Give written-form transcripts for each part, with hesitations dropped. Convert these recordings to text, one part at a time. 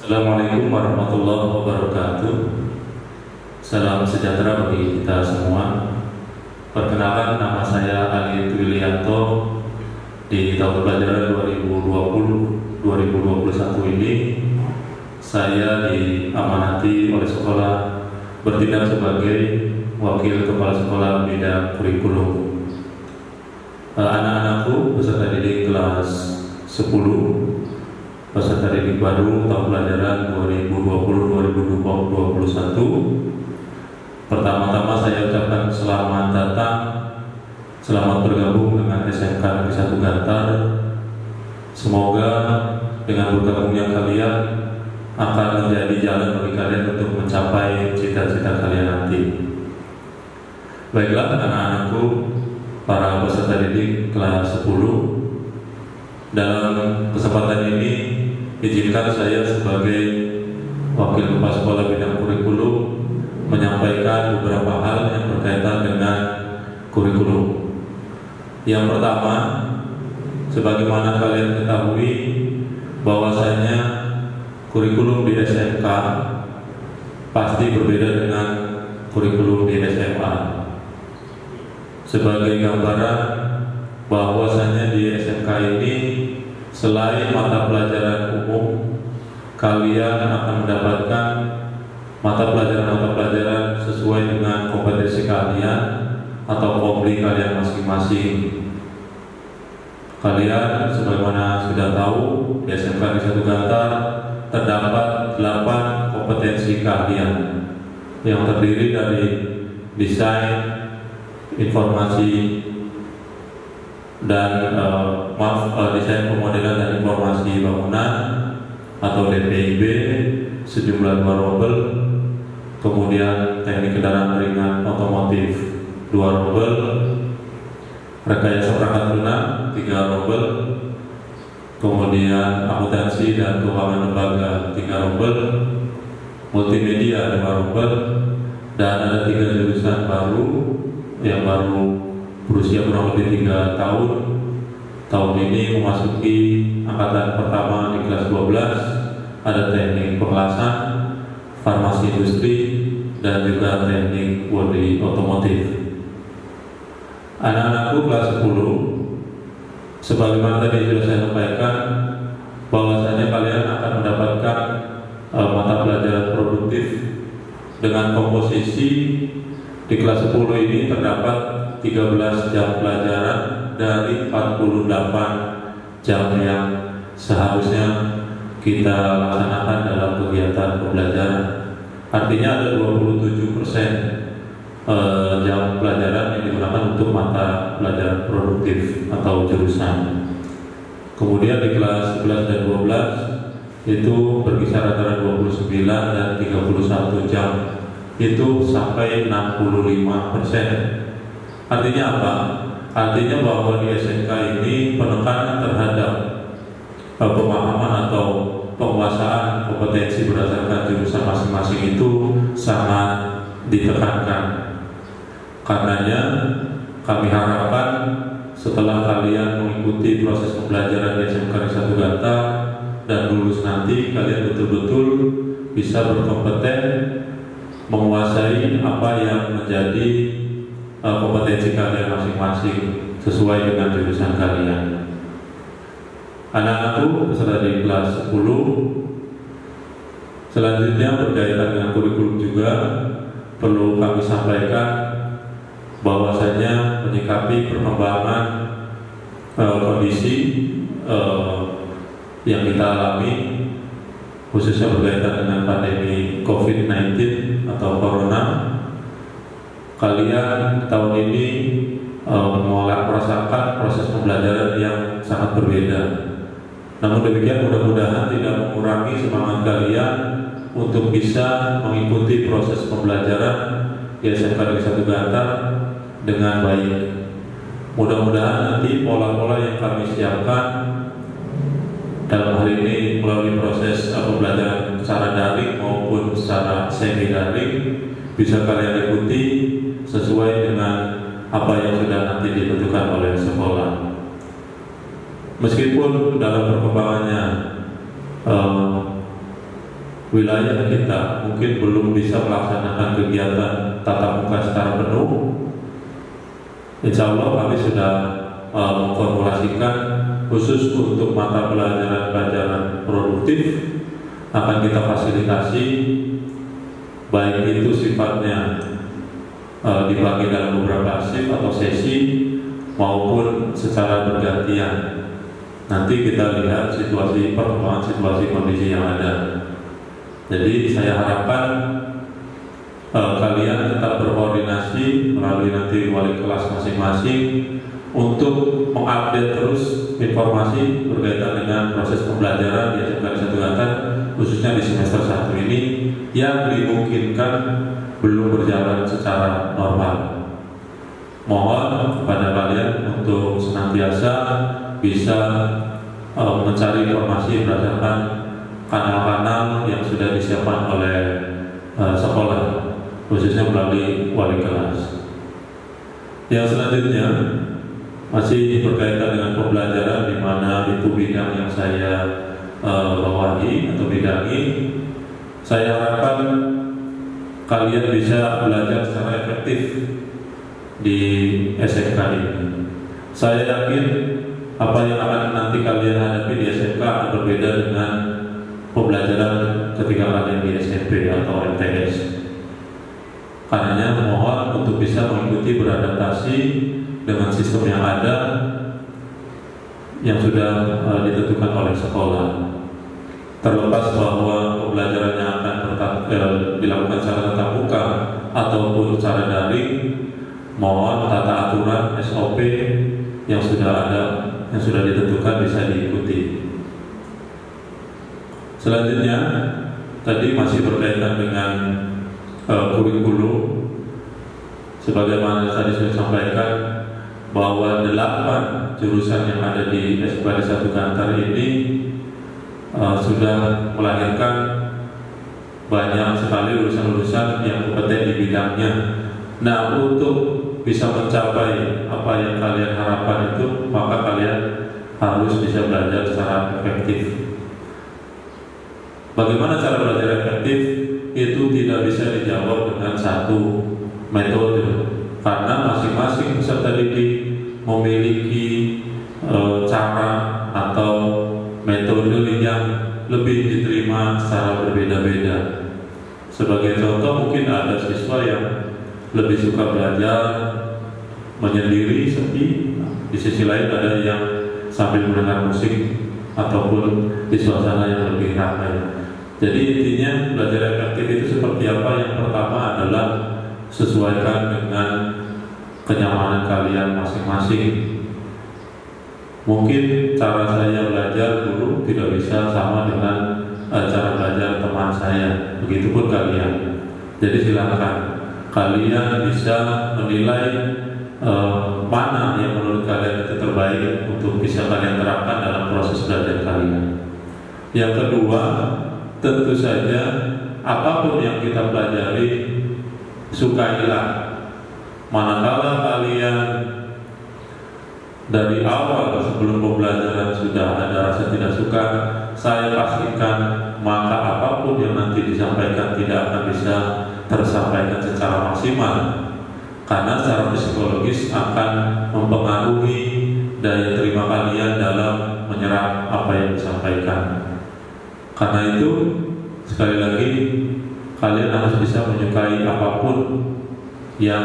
Assalamualaikum warahmatullahi wabarakatuh. Salam sejahtera bagi kita semua. Perkenalkan, nama saya Ali Twilianto. Di tahun pelajaran 2020-2021 ini saya diamanati oleh sekolah bertindak sebagai wakil kepala sekolah bidang kurikulum. Anak-anakku peserta didik kelas 10, peserta didik baru tahun pelajaran 2020-2021. Pertama-tama saya ucapkan selamat datang, selamat bergabung dengan SMK Negeri 1 Gantar. Semoga dengan bergabungnya kalian akan menjadi jalan bagi kalian untuk mencapai cita-cita kalian nanti. Baiklah anak-anakku, para peserta didik kelas 10, dalam kesempatan ini izinkan saya sebagai wakil kepala sekolah bidang kurikulum menyampaikan beberapa hal yang berkaitan dengan kurikulum. Yang pertama, sebagaimana kalian ketahui bahwasanya kurikulum di SMK pasti berbeda dengan kurikulum di SMA. Sebagai gambaran bahwasanya di SMK ini selain mata pelajaran umum, kalian akan mendapatkan mata pelajaran sesuai dengan kompetensi kalian atau kompli kalian masing-masing. Kalian sebagaimana sudah tahu, di SMK Negeri 1 Gantar terdapat 8 kompetensi kalian yang terdiri dari desain, informasi, dan desain pemodelan dan informasi bangunan atau DPIB sejumlah 2 robel, kemudian teknik kendaraan ringan otomotif 2 robel, rekayasa perangkat lunak 3 robel, kemudian akuntansi dan keuangan lembaga 3 robel, multimedia 2 robel, dan ada 3 jurusan baru yang baru berusia kurang lebih 3 tahun. Tahun ini memasuki angkatan pertama di kelas 12. Ada teknik pengelasan, farmasi industri, dan juga teknik bodi otomotif. Anak-anakku kelas 10, sebagaimana tadi sudah saya sampaikan, bahwasanya kalian akan mendapatkan mata pelajaran produktif dengan komposisi di kelas 10 ini terdapat 13 jam pelajaran dari 48 jam yang seharusnya kita laksanakan dalam kegiatan pembelajaran. Artinya ada 27% jam pelajaran yang digunakan untuk mata pelajaran produktif atau jurusan. Kemudian di kelas 11 dan 12 itu berkisar antara 29 dan 31 jam, itu sampai 65%. Artinya apa? Artinya bahwa di SMK ini penekanan terhadap pemahaman atau penguasaan kompetensi berdasarkan jurusan masing-masing itu sangat ditekankan. Karenanya kami harapkan setelah kalian mengikuti proses pembelajaran di SMK Negeri 1 Gantar dan lulus nanti, kalian betul-betul bisa berkompeten menguasai apa yang menjadi kompetensi kalian masing-masing sesuai dengan jurusan kalian. Anak-anakku peserta di kelas 10, selanjutnya berkaitan dengan kurikulum juga perlu kami sampaikan bahwasanya menyikapi perkembangan kondisi yang kita alami, khususnya berkaitan dengan pandemi COVID-19 atau Corona, kalian tahun ini merasakan proses pembelajaran yang sangat berbeda. Namun demikian mudah-mudahan tidak mengurangi semangat kalian untuk bisa mengikuti proses pembelajaran di SMK Negeri 1 Gantar dengan baik. Mudah-mudahan nanti pola-pola yang kami siapkan dalam hal ini melalui proses pembelajaran secara daring maupun secara semi daring bisa kalian ikuti sesuai dengan apa yang sudah nanti ditentukan oleh sekolah. Meskipun dalam perkembangannya wilayah kita mungkin belum bisa melaksanakan kegiatan tatap muka secara penuh, insya Allah kami sudah memformulasikan khusus untuk mata pelajaran produktif akan kita fasilitasi, baik itu sifatnya dibagi dalam beberapa shift atau sesi maupun secara bergantian. Nanti kita lihat perkembangan situasi kondisi yang ada. Jadi saya harapkan kalian tetap berkoordinasi melalui nanti wali kelas masing-masing untuk mengupdate terus informasi berkaitan dengan proses pembelajaran di SMK Desa Tugatan, khususnya di semester 1 ini yang dimungkinkan belum berjalan secara normal. Mohon kepada kalian untuk senantiasa bisa mencari informasi berdasarkan kanal-kanal yang sudah disiapkan oleh sekolah, khususnya melalui wali kelas. Yang selanjutnya masih berkaitan dengan pembelajaran, di mana itu bidang yang saya bawahi atau bidangi. Saya harapkan kalian bisa belajar secara efektif di SMK ini. Saya yakin apa yang akan nanti kalian hadapi di SMK akan berbeda dengan pembelajaran ketika kalian di SMP atau MTS. Karenanya mohon untuk bisa mengikuti beradaptasi dengan sistem yang ada yang sudah ditentukan oleh sekolah. Terlepas bahwa pembelajarannya akan dilakukan secara tatap muka ataupun secara daring, mohon tata aturan SOP yang sudah ada, yang sudah ditentukan bisa diikuti. Selanjutnya, tadi masih berkaitan dengan kurikulum. Sebagaimana tadi saya sampaikan bahwa 8 jurusan yang ada di SMK Desa Tugatan ini sudah melahirkan banyak sekali lulusan-lulusan yang kompeten di bidangnya. Nah, untuk bisa mencapai apa yang kalian harapkan itu, maka kalian harus bisa belajar secara efektif. Bagaimana cara belajar efektif? Itu tidak bisa dijawab dengan satu metode, karena masing-masing peserta didik memiliki cara atau metode yang lebih diterima secara berbeda-beda. Sebagai contoh, mungkin ada siswa yang lebih suka belajar menyendiri, sepi. Di sisi lain ada yang sambil mendengar musik ataupun di suasana yang lebih ramai. Jadi intinya belajar efektif itu seperti apa? Yang pertama adalah sesuaikan dengan kenyamanan kalian masing-masing. Mungkin cara saya belajar dulu tidak bisa sama dengan cara belajar teman saya. Begitupun kalian. Jadi silakan kalian bisa menilai mana yang menurut kalian itu terbaik untuk bisa kalian terapkan dalam proses belajar kalian. Yang kedua, tentu saja apapun yang kita pelajari, sukailah. Manakala kalian dari awal sebelum pembelajaran sudah ada rasa tidak suka, saya pastikan maka apapun yang nanti disampaikan tidak akan bisa tersampaikan secara maksimal, karena secara psikologis akan mempengaruhi daya terima kalian dalam menyerap apa yang disampaikan. Karena itu, sekali lagi, kalian harus bisa menyukai apapun yang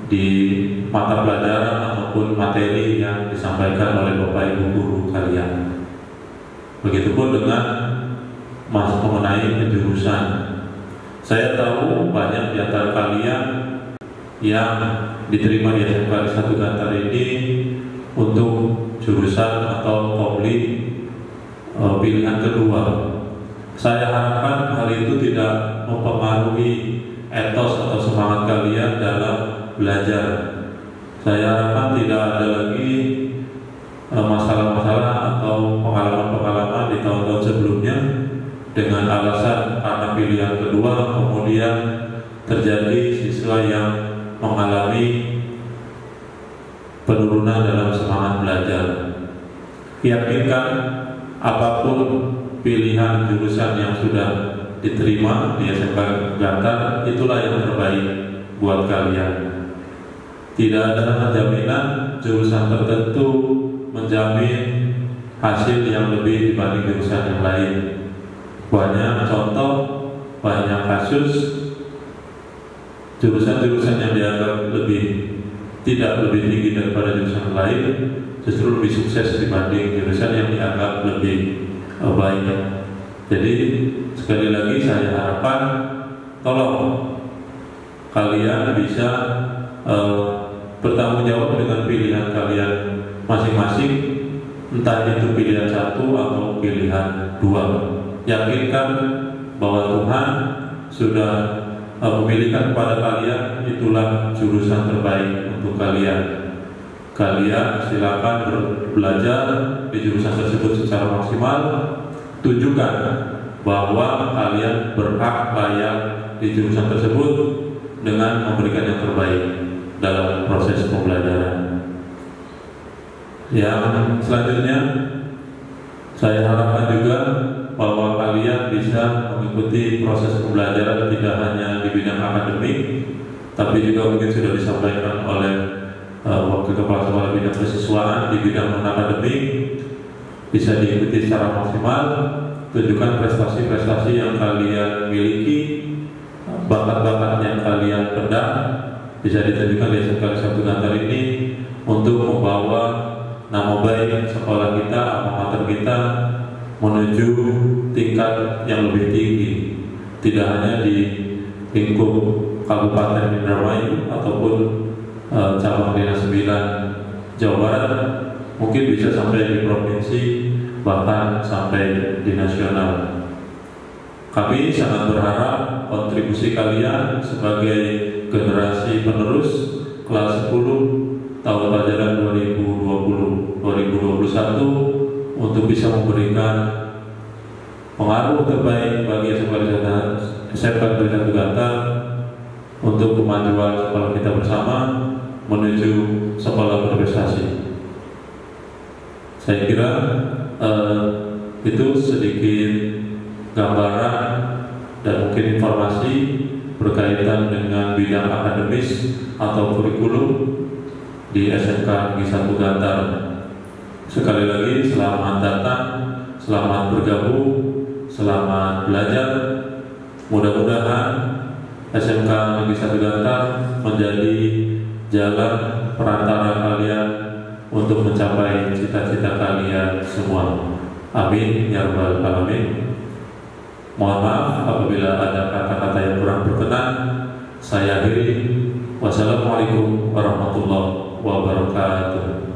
di mata pelajaran ataupun materi yang disampaikan oleh Bapak Ibu guru kalian. Begitupun dengan mengenai penjurusan. Saya tahu banyak di antara kalian yang diterima di SMK Desa Tugatan ini untuk jurusan atau kopli pilihan kedua. Saya harapkan hal itu tidak mempengaruhi etos atau semangat kalian dalam belajar. Saya harapkan tidak ada lagi masalah-masalah atau pengalaman-pengalaman di tahun-tahun sebelumnya dengan alasan karena pilihan kedua kemudian terjadi siswa yang mengalami penurunan dalam semangat belajar. Yakinkan apapun pilihan jurusan yang sudah diterima di SMK Gantar itulah yang terbaik buat kalian. Tidak ada jaminan jurusan tertentu menjamin hasil yang lebih dibanding jurusan yang lain. Banyak contoh, banyak kasus jurusan-jurusan yang dianggap tidak lebih tinggi daripada jurusan lain justru lebih sukses dibanding jurusan yang dianggap lebih baik. Jadi sekali lagi saya harapkan tolong kalian bisa bertanggung jawab dengan pilihan kalian masing-masing, entah itu pilihan 1 atau pilihan 2. Yakinkan bahwa Tuhan sudah memilihkan kepada kalian itulah jurusan terbaik untuk kalian. Kalian silakan belajar di jurusan tersebut secara maksimal. Tunjukkan bahwa kalian berhak layak di jurusan tersebut dengan memberikan yang terbaik dalam proses pembelajaran. Yang selanjutnya saya harapkan juga bahwa kalian bisa mengikuti proses pembelajaran tidak hanya di bidang akademik, tapi juga mungkin sudah disampaikan oleh Wakil Kepala Sekolah Bidang Kesiswaan di bidang non-akademik bisa diikuti secara maksimal. Tunjukkan prestasi-prestasi yang kalian miliki, bakat-bakat yang kalian pendam bisa ditunjukkan di SMK Satu Gantar ini untuk membawa nama baik sekolah kita, alma mater kita menuju tingkat yang lebih tinggi, tidak hanya di lingkup Kabupaten Indramayu ataupun cabang Dinas 9 Jawa Barat, mungkin bisa sampai di provinsi, bahkan sampai di nasional. Kami sangat berharap kontribusi kalian sebagai generasi penerus kelas 10 tahun pelajaran 2020-2021 untuk bisa memberikan pengaruh terbaik bagi SMK Satu Gantar untuk kemajuan sekolah kita bersama menuju sekolah berprestasi. Saya kira itu sedikit gambaran dan mungkin informasi berkaitan dengan bidang akademis atau kurikulum di SMK Negeri 1 Gantar. Sekali lagi selamat datang, selamat bergabung, selamat belajar. Mudah-mudahan SMK Negeri 1 Gantar menjadi jalan perantara kalian untuk mencapai cita-cita kalian semua. Amin ya rabbal alamin. Mohon maaf apabila ada kata-kata yang kurang berkenan. Saya akhiri. Wassalamualaikum warahmatullahi wabarakatuh.